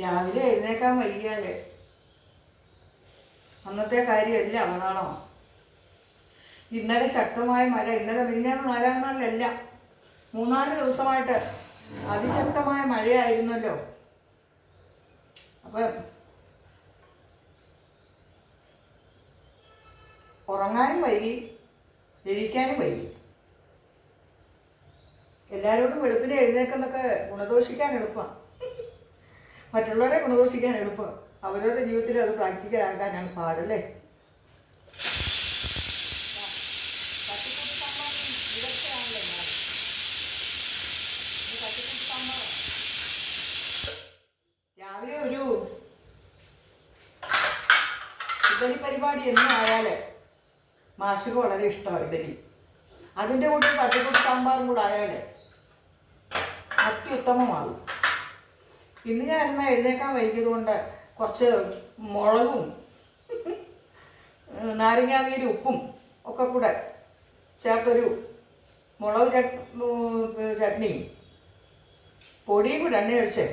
രാവിലെ എഴുന്നേക്കാൻ വൈകിയാൽ അന്നത്തെ കാര്യമല്ല അവതാളമാണ്. ഇന്നലെ ശക്തമായ മഴ, ഇന്നലെ മിനിഞ്ഞാന്ന് 4-ാം നാളിലല്ല, 3-4 ദിവസമായിട്ട് അതിശക്തമായ മഴയായിരുന്നല്ലോ. അപ്പം ഉറങ്ങാനും വൈകി, എഴുതിക്കാനും വൈകി. എല്ലാവരോടും വെളുപ്പിനെ എഴുന്നേക്കെന്നൊക്കെ ഗുണദോഷിക്കാൻ എളുപ്പമാണ്, മറ്റുള്ളവരെ ഗുണദോഷിക്കാൻ എളുപ്പമാണ്. അവരവരുടെ ജീവിതത്തിൽ അത് പ്രാക്ടിക്കലാക്കാനാണ് പാടല്ലേ. രാവിലെ ഒരു ഇഡലി പരിപാടി എന്നും ആയാൽ മാഷിക്ക് വളരെ ഇഷ്ടമാണ് ഇഡലി. അതിൻ്റെ കൂടെ തട്ടിക്കൂട്ട് സാമ്പാറും കൂടെ ആയാൽ അത്യുത്തമമാകും. ഇന്ന് ഞാൻ എന്നാൽ എഴുന്നേക്കാൻ വൈകിയതുകൊണ്ട് കുറച്ച് മുളകും നാരങ്ങാനീരും ഉപ്പും ഒക്കെ കൂടെ ചേർത്തൊരു മുളക് ചട്നിയും പൊടിയും കൂടെ എണ്ണ ഒഴിച്ച്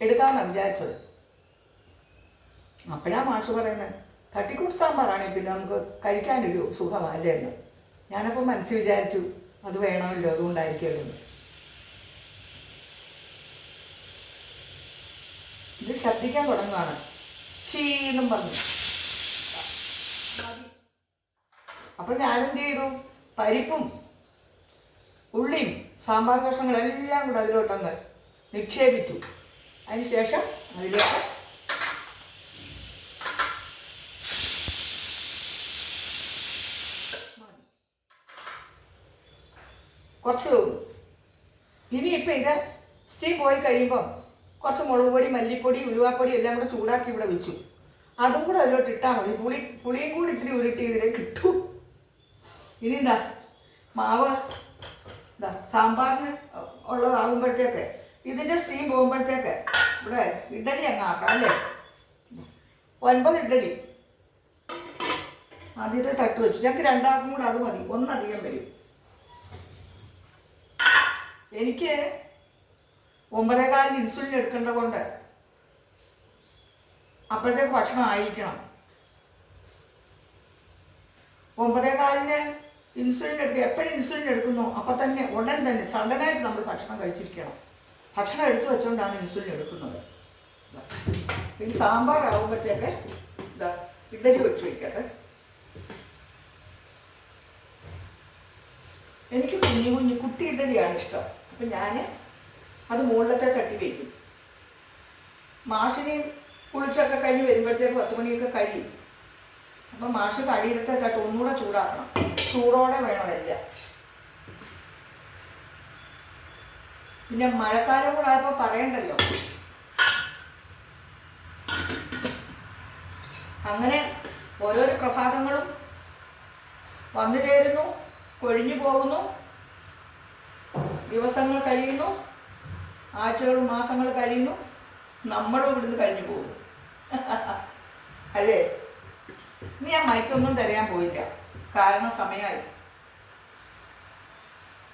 എടുക്കാമെന്നാണ് വിചാരിച്ചത്. അപ്പോഴാണ് മാഷ് പറയുന്നത് തട്ടിക്കൂട്ട് സാമ്പാറാണെങ്കിൽ പിന്നെ നമുക്ക് കഴിക്കാനൊരു സുഖമല്ലേ എന്ന്. ഞാനപ്പോൾ മനസ്സിൽ വിചാരിച്ചു അത് വേണമല്ലോ, അതുകൊണ്ടായിരിക്കുമല്ലോ. ഇത് ശബ്ദിക്കാൻ തുടങ്ങുകയാണ്, ചീന്നും പറഞ്ഞു. അപ്പോൾ ഞാനെന്ത് ചെയ്തു, പരിപ്പും ഉള്ളിയും സാമ്പാർ കഷ്ണങ്ങളെല്ലാം കൂടെ അതിലോട്ടങ്ങ് നിക്ഷേപിച്ചു. അതിനുശേഷം അതിലേക്ക് കുറച്ച് ഇനിയിപ്പോൾ ഇത് സ്റ്റീം പോയി കഴിയുമ്പം കുറച്ച് മുളക് പൊടി, മല്ലിപ്പൊടി, ഉലുവാപ്പൊടി എല്ലാം കൂടെ ചൂടാക്കി ഇവിടെ വെച്ചു. അതും കൂടെ അതിലോട്ട് ഇട്ടാൽ മതി. പുളിയും കൂടി ഇത്തിരി ഉരുട്ടി ഇതിലേക്ക് ഇട്ടു. ഇനി എന്താ മാവ് എന്താ സാമ്പാറിന് ഉള്ളതാകുമ്പോഴത്തേക്ക് ഇതിൻ്റെ സ്റ്റീം പോകുമ്പോഴത്തേക്ക് ഇവിടെ ഇഡലി അങ്ങ് ആക്കാം അല്ലേ. 9 ഇഡലി ആദ്യത്തെ തട്ട് വെച്ചു. ഞങ്ങൾക്ക് 2 കൂടെ അത് മതി, 1 അധികം വരും. എനിക്ക് 9:15 ഇൻസുലിൻ എടുക്കേണ്ട കൊണ്ട് അപ്പോഴത്തേക്ക് ഭക്ഷണം ആയിരിക്കണം. 9:15 ഇൻസുലിൻ എടുക്കുക. എപ്പോഴും ഇൻസുലിൻ എടുക്കുന്നു അപ്പം തന്നെ ഉടൻ തന്നെ സഡനായിട്ട് നമ്മൾ ഭക്ഷണം കഴിച്ചിരിക്കണം. ഭക്ഷണം എടുത്തു വെച്ചുകൊണ്ടാണ് ഇൻസുലിൻ എടുക്കുന്നത്. ഈ സാമ്പാർ ആകുമ്പോഴത്തേക്ക് ഇതാ ഇഡലി വെച്ച് വയ്ക്കട്ടെ. എനിക്ക് കുഞ്ഞു കുട്ടി ഇഡലിയാണ് ഇഷ്ടം. അപ്പം ഞാൻ അത് മുകളിലത്തെ തട്ടി വയ്ക്കും. മാഷിനെ കുളിച്ചൊക്കെ കഴിഞ്ഞ് വരുമ്പോഴത്തേക്ക് 10 മണിയൊക്കെ കഴിയും. അപ്പം മാഷ് കടിയിലത്തെ തട്ട് ഒന്നുകൂടെ ചൂടാക്കണം. ചൂടോടെ വേണം എല്ലാം. പിന്നെ മഴക്കാലം കൂടെ ആയപ്പോൾ പറയണ്ടല്ലോ. അങ്ങനെ ഓരോരോ പ്രഭാതങ്ങളും വന്നു ചേരുന്നു, കൊഴിഞ്ഞു പോകുന്നു, ദിവസങ്ങൾ കഴിയുന്നു, ആഴ്ചകളും മാസങ്ങൾ കഴിയുന്നു, നമ്മളും ഇവിടുന്ന് കഴിഞ്ഞു പോകുന്നു അല്ലേ. ഇനി ഞാൻ മൈക്കൊന്നും തരാൻ പോയില്ല, കാരണം സമയമായി.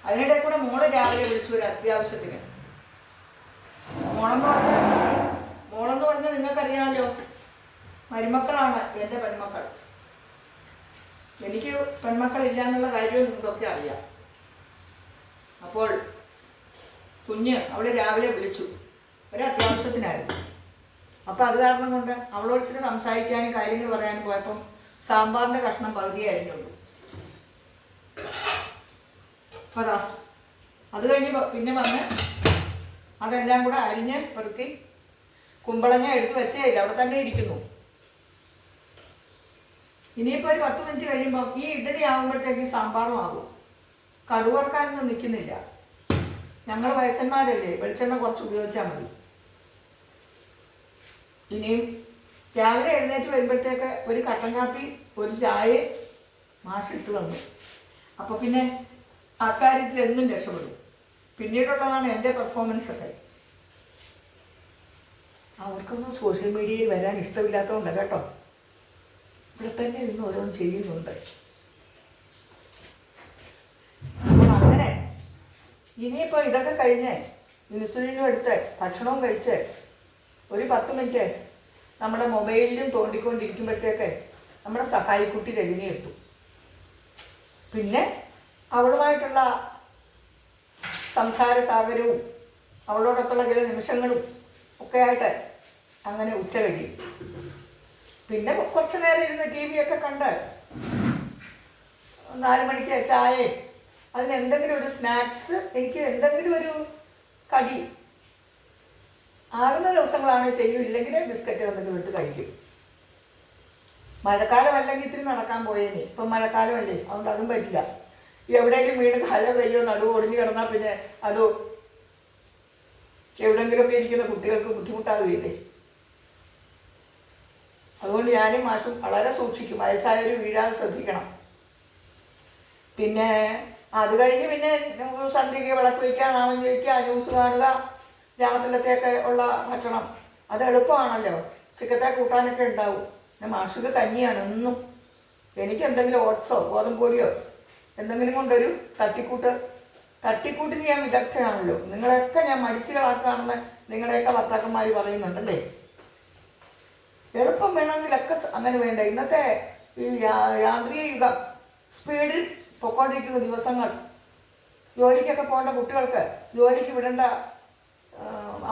അതിനിടെ കൂടെ മോള് രാവിലെ വിളിച്ചു ഒരു അത്യാവശ്യത്തിന്. മോളെന്ന് പറഞ്ഞാൽ നിങ്ങൾക്കറിയാമല്ലോ, മരുമക്കളാണ് എൻ്റെ പെൺമക്കൾ. എനിക്ക് പെൺമക്കളില്ല എന്നുള്ള കാര്യവും നിങ്ങൾക്കൊക്കെ അറിയാം. അപ്പോൾ കുഞ്ഞ് അവളെ രാവിലെ വിളിച്ചു, ഒരു അത്യാവശ്യത്തിനായിരുന്നു. അപ്പോൾ അത് കാരണം കൊണ്ട് അവളോട് ഇച്ചിരി സംസാരിക്കാനും കാര്യങ്ങൾ പറയാനും പോയപ്പം സാമ്പാറിൻ്റെ കഷ്ണം പകുതിയായിരുന്നുള്ളൂ. അപ്പോൾ അത് കഴിഞ്ഞ് പിന്നെ വന്ന് അതെല്ലാം കൂടെ അരിഞ്ഞ് പെറുക്കി കുമ്പളങ്ങ എടുത്ത് വെച്ചേ ഇല്ല, അവിടെ തന്നെ ഇരിക്കുന്നു. ഇനിയിപ്പോൾ ഒരു 10 മിനിറ്റ് കഴിയുമ്പോൾ ഈ ഇഡലി ആകുമ്പോഴത്തേക്ക് സാമ്പാറും ആകും. കടുവറക്കാനൊന്നും നിൽക്കുന്നില്ല. ഞങ്ങൾ വയസ്സന്മാരല്ലേ, വെളിച്ചെണ്ണ കുറച്ച് ഉപയോഗിച്ചാൽ മതി. ഇനിയും രാവിലെ എഴുന്നേറ്റ് വരുമ്പോഴത്തേക്ക് ഒരു കട്ടൻ കാപ്പി, ഒരു ചായ മാഷിട്ട് തന്നു. അപ്പോൾ പിന്നെ അക്കാര്യത്തിൽ എന്നും രക്ഷപ്പെടും. പിന്നീടുള്ളതാണ് എൻ്റെ പെർഫോമൻസ് ഒക്കെ. അവർക്കൊന്നും സോഷ്യൽ മീഡിയയിൽ വരാൻ ഇഷ്ടമില്ലാത്തതുകൊണ്ട് കേട്ടോ, ഇവിടെ തന്നെ ഇന്ന് ഓരോന്നും ചെയ്യുന്നുണ്ട്. അപ്പോൾ അങ്ങനെ ഇനിയിപ്പോൾ ഇതൊക്കെ കഴിഞ്ഞ് ഇൻസുലിനും എടുത്ത് ഭക്ഷണവും കഴിച്ച് ഒരു 10 മിനിറ്റ് നമ്മുടെ മൊബൈലിലും തോണ്ടിക്കൊണ്ടിരിക്കുമ്പോഴത്തേക്ക് നമ്മുടെ സഹായിക്കുട്ടി രജനി എത്തും. പിന്നെ അവളുമായിട്ടുള്ള സംസാര സാഗരവും അവളോടൊക്കെയുള്ള ചില നിമിഷങ്ങളും ഒക്കെ ആയിട്ട് അങ്ങനെ ഉച്ച കഴിയും. പിന്നെ കുറച്ച് നേരം ഇരുന്ന് ടി വിയൊക്കെ കണ്ട് 4 മണിക്ക് ചായയും അതിന് എന്തെങ്കിലും ഒരു സ്നാക്സ്, എനിക്ക് എന്തെങ്കിലും ഒരു കടി ആകുന്ന ദിവസങ്ങളാണ് ചെയ്യും. ഇല്ലെങ്കിൽ ബിസ്ക്കറ്റ് എന്തെങ്കിലും എടുത്ത് കഴിക്കും. മഴക്കാലം അല്ലെങ്കിൽ ഇത്തിരി നടക്കാൻ പോയേനെ. ഇപ്പം മഴക്കാലമല്ലേ, അതുകൊണ്ട് അതും പറ്റില്ല. എവിടെയെങ്കിലും വീട് കാലോ കയ്യോ നടുവ് ഒടിഞ്ഞു കിടന്നാൽ പിന്നെ അത് എവിടെയെങ്കിലുമൊക്കെ ഇരിക്കുന്ന കുട്ടികൾക്ക് ബുദ്ധിമുട്ടാകുകയില്ലേ. അതുകൊണ്ട് ഞാനും മാഷും വളരെ സൂക്ഷിക്കും. വയസ്സായവർ വീഴാതെ ശ്രദ്ധിക്കണം. പിന്നെ അത് കഴിഞ്ഞ് പിന്നെ സന്ധ്യയ്ക്ക് വിളക്ക് വയ്ക്കുക, നാമം ചോദിക്കുക, ന്യൂസ് കാണുക, രാത്രിയിലത്തേക്ക് ഉള്ള ഭക്ഷണം. അത് എളുപ്പമാണല്ലോ, ചിക്കത്തെ കൂട്ടാനൊക്കെ ഉണ്ടാവും. പിന്നെ മാഷുക്ക് കഞ്ഞിയാണ് എന്നും. എനിക്ക് എന്തെങ്കിലും ഓട്സോ ഗോതമ്പ് പൊടിയോ എന്തെങ്കിലും കൊണ്ടൊരു തട്ടിക്കൂട്ടിന് ഞാൻ വിദഗ്ധയാണല്ലോ. നിങ്ങളെയൊക്കെ ഞാൻ മടിച്ചുകളാക്കുകയാണെന്ന് നിങ്ങളെയൊക്കെ ഭർത്താക്കന്മാർ പറയുന്നുണ്ടല്ലേ. എളുപ്പം വേണമെങ്കിലൊക്കെ അങ്ങനെ വേണ്ട. ഇന്നത്തെ ഈ യാന്ത്രിക യുഗം, സ്പീഡിൽ പൊയ്ക്കൊണ്ടിരിക്കുന്ന ദിവസങ്ങൾ, ജോലിക്കൊക്കെ പോകേണ്ട കുട്ടികൾക്ക്, ജോലിക്ക് വിടേണ്ട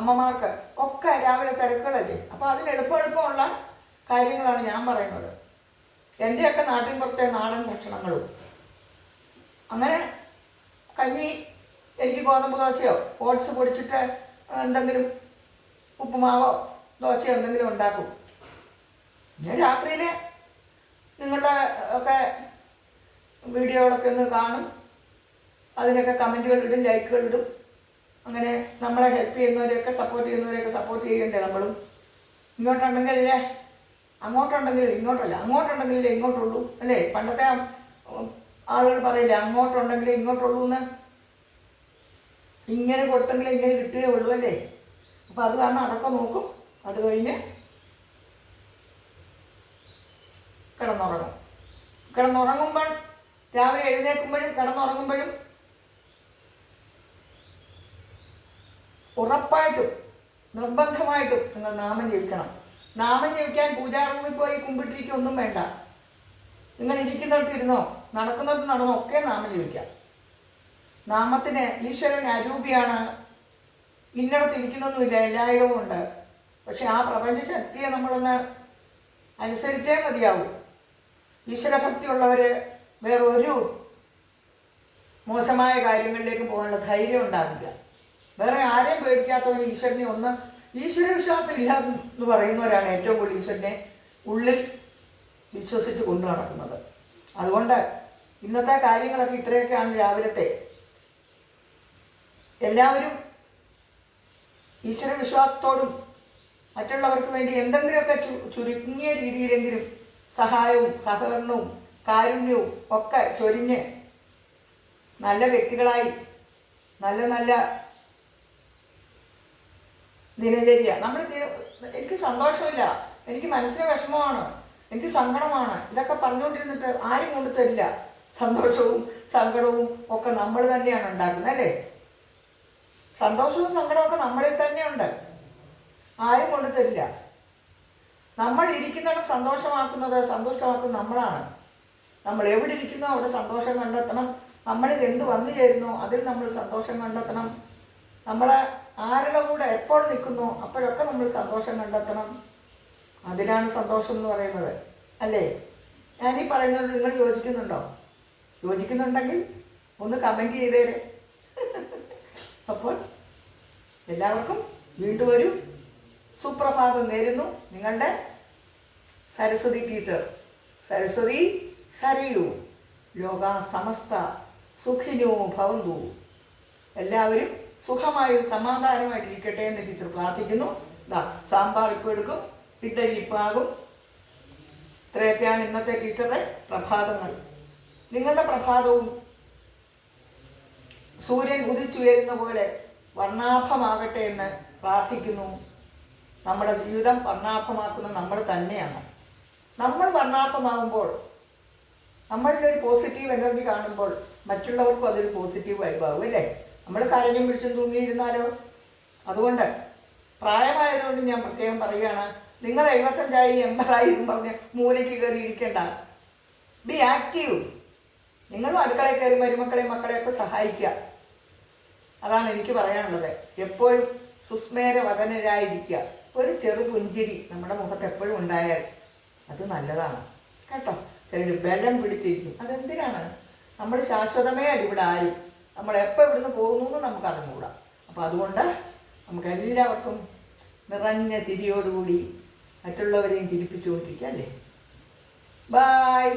അമ്മമാർക്ക് ഒക്കെ രാവിലെ തിരക്കുകളല്ലേ. അപ്പോൾ അതിന് എളുപ്പമുള്ള കാര്യങ്ങളാണ് ഞാൻ പറയുന്നത്. എൻ്റെയൊക്കെ നാട്ടിൻപുറത്തെ നാടൻ ഭക്ഷണങ്ങളും. അങ്ങനെ കഞ്ഞി, എനിക്ക് ഗോതമ്പ് ദോശയോ ഓട്സ് പൊടിച്ചിട്ട് എന്തെങ്കിലും ഉപ്പുമാവോ ദോശയോ എന്തെങ്കിലും ഉണ്ടാക്കും. ഞാൻ രാത്രിയിൽ നിങ്ങളുടെ ഒക്കെ വീഡിയോകളൊക്കെ ഒന്ന് കാണും, അതിനൊക്കെ കമൻറ്റുകൾ ഇടും, ലൈക്കുകൾ ഇടും. അങ്ങനെ നമ്മളെ ഹെൽപ്പ് ചെയ്യുന്നവരെയൊക്കെ സപ്പോർട്ട് ചെയ്യണ്ടേ നമ്മളും. ഇങ്ങോട്ടുണ്ടെങ്കിലല്ലേ അങ്ങോട്ടുണ്ടെങ്കിൽ ഇങ്ങോട്ടല്ല, അങ്ങോട്ടുണ്ടെങ്കിലേ ഇങ്ങോട്ടുള്ളൂ അല്ലേ. പണ്ടത്തെ ആളുകൾ പറയില്ലേ, അങ്ങോട്ടുണ്ടെങ്കിലേ ഇങ്ങോട്ടുള്ളൂ എന്ന്. ഇങ്ങനെ കൊടുത്തെങ്കിലേ ഇങ്ങനെ കിട്ടുകയേ ഉള്ളൂ അല്ലേ. അപ്പോൾ അത് കാരണം അതൊക്കെ നോക്കും. അത് കഴിഞ്ഞ് കിടന്നുറങ്ങുമ്പോൾ രാവിലെ എഴുന്നേൽക്കുമ്പോഴും കിടന്നുറങ്ങുമ്പോഴും ഉറപ്പായിട്ടും നിർബന്ധമായിട്ടും നിങ്ങൾ നാമം ജപിക്കണം. നാമം ജപിക്കാൻ പൂജാ റൂമിൽ പോയി കുമ്പിട്ടിരിക്കൊന്നും വേണ്ട. നിങ്ങൾ ഇരിക്കുന്നിടത്ത് ഇരുന്നോ നടക്കുന്നിടത്ത് നടന്നോ ഒക്കെ നാമം ജപിക്കാം. നാമത്തിന് ഈശ്വരൻ അരൂപിയാണ്. ഇന്നിടത്ത് ഇരിക്കുന്നൊന്നുമില്ല, എല്ലായിടവും ഉണ്ട്. പക്ഷെ ആ പ്രപഞ്ച ശക്തിയെ നമ്മളൊന്ന് അനുസരിച്ചേ മതിയാവൂ. ഈശ്വരഭക്തി ഉള്ളവർ വേറെ ഒരു മോശമായ കാര്യങ്ങളിലേക്ക് പോകാനുള്ള ധൈര്യം ഉണ്ടാവില്ല. വേറെ ആരെയും പേടിക്കാത്തവന് ഈശ്വര വിശ്വാസം ഇല്ല എന്ന് പറയുന്നവരാണ് ഏറ്റവും കൂടുതൽ ഈശ്വരനെ ഉള്ളിൽ വിശ്വസിച്ച് കൊണ്ടു നടക്കുന്നത്. അതുകൊണ്ട് ഇന്നത്തെ കാര്യങ്ങളൊക്കെ ഇത്രയൊക്കെയാണ് രാവിലത്തെ. എല്ലാവരും ഈശ്വര വിശ്വാസത്തോടും മറ്റുള്ളവർക്ക് വേണ്ടി എന്തെങ്കിലുമൊക്കെ ചുരുങ്ങിയ രീതിയിലെങ്കിലും സഹായവും സഹകരണവും കാരുണ്യവും ഒക്കെ ചൊരിഞ്ഞ് നല്ല വ്യക്തികളായി നല്ല ദിനചര്യ എനിക്ക് സന്തോഷമില്ല, എനിക്ക് മനസ്സിന് വിഷമമാണ്, എനിക്ക് സങ്കടമാണ്, ഇതൊക്കെ പറഞ്ഞുകൊണ്ടിരുന്നിട്ട് ആരും കൊണ്ടു തരില്ല. സന്തോഷവും സങ്കടവും ഒക്കെ നമ്മൾ തന്നെയാണ് ഉണ്ടാക്കുന്നത് അല്ലേ. സന്തോഷവും സങ്കടവും ഒക്കെ നമ്മളിൽ തന്നെയുണ്ട്, ആരും കൊണ്ടു തരില്ല. നമ്മൾ ഇരിക്കുന്നതാണ് സന്തോഷമാക്കുന്നത് നമ്മളാണ്. നമ്മൾ എവിടെ ഇരിക്കുന്നോ അവിടെ സന്തോഷം കണ്ടെത്തണം. നമ്മളിൽ എന്ത് വന്നു ചേരുന്നോ അതിൽ നമ്മൾ സന്തോഷം കണ്ടെത്തണം. നമ്മൾ ആരുടെ കൂടെ എപ്പോൾ നിൽക്കുന്നു അപ്പോഴൊക്കെ നമ്മൾ സന്തോഷം കണ്ടെത്തണം. അതിനാണ് സന്തോഷം എന്ന് പറയുന്നത് അല്ലേ. ഞാനീ പറയുന്നത് നിങ്ങൾ യോജിക്കുന്നുണ്ടോ? യോജിക്കുന്നുണ്ടെങ്കിൽ ഒന്ന് കമൻറ്റ് ചെയ്തേരെ. അപ്പോൾ എല്ലാവർക്കും വീണ്ടും ഒരു സുപ്രഭാതം നേരുന്നു. നിങ്ങളുടെ സരസ്വതി ടീച്ചർ. സരസ്വതി സരയൂ ലോകാ സമസ്ത സുഖിനോ ഭവന്തു. എല്ലാവരും സുഖമായും സമാധാനമായിട്ടിരിക്കട്ടെ എന്ന് ടീച്ചർ പ്രാർത്ഥിക്കുന്നു. സാമ്പാർ ഇപ്പോൾ എടുക്കും, ഇഡ്ഡലി ഇപ്പോൾ ആകും. ഇത്രയൊക്കെയാണ് ഇന്നത്തെ ടീച്ചറുടെ പ്രഭാതങ്ങൾ. നിങ്ങളുടെ പ്രഭാതവും സൂര്യൻ ഉദിച്ചുയരുന്ന പോലെ വർണ്ണാഭമാകട്ടെ എന്ന് പ്രാർത്ഥിക്കുന്നു. നമ്മുടെ ജീവിതം വർണ്ണാഭമാക്കുന്നത് നമ്മൾ തന്നെയാണ്. നമ്മൾ വർണ്ണാഭമാകുമ്പോൾ, നമ്മളിലൊരു പോസിറ്റീവ് എനർജി കാണുമ്പോൾ മറ്റുള്ളവർക്കും അതൊരു പോസിറ്റീവ് വൈബാകും അല്ലേ. നമ്മൾ കരഞ്ഞും പിടിച്ചും തൂങ്ങിയിരുന്നാലോ അതുകൊണ്ട് പ്രായമായതുകൊണ്ട് ഞാൻ പ്രത്യേകം പറയുകയാണ്, നിങ്ങൾ 75 80 എന്നും പറഞ്ഞ് മൂലയ്ക്ക് കയറി ഇരിക്കേണ്ട. B active. നിങ്ങളും അടുക്കളയിൽ കയറി മരുമക്കളെയും മക്കളെയൊക്കെ സഹായിക്കുക. അതാണ് എനിക്ക് പറയാനുള്ളത്. എപ്പോഴും സുസ്മേരവദനരായിരിക്കുക. ഒരു ചെറു പുഞ്ചിരി നമ്മുടെ മുഖത്ത് എപ്പോഴും ഉണ്ടായാൽ അത് നല്ലതാണ് കേട്ടോ. ചിലർ ബലം പിടിച്ചിരിക്കും. അതെന്തിനാണ്? നമ്മൾ ശാശ്വതമേ അല്ല ഇവിടെ ആരും. നമ്മൾ എപ്പോൾ ഇവിടുന്ന് പോകുന്നു എന്ന് നമുക്ക് അറിഞ്ഞുകൂടാ. അപ്പോൾ അതുകൊണ്ട് നമുക്ക് എല്ലാവർക്കും നിറഞ്ഞ ചിരിയോടുകൂടി മറ്റുള്ളവരെയും ചിരിപ്പിച്ചുകൊണ്ടിരിക്കുക അല്ലേ. ബായ്.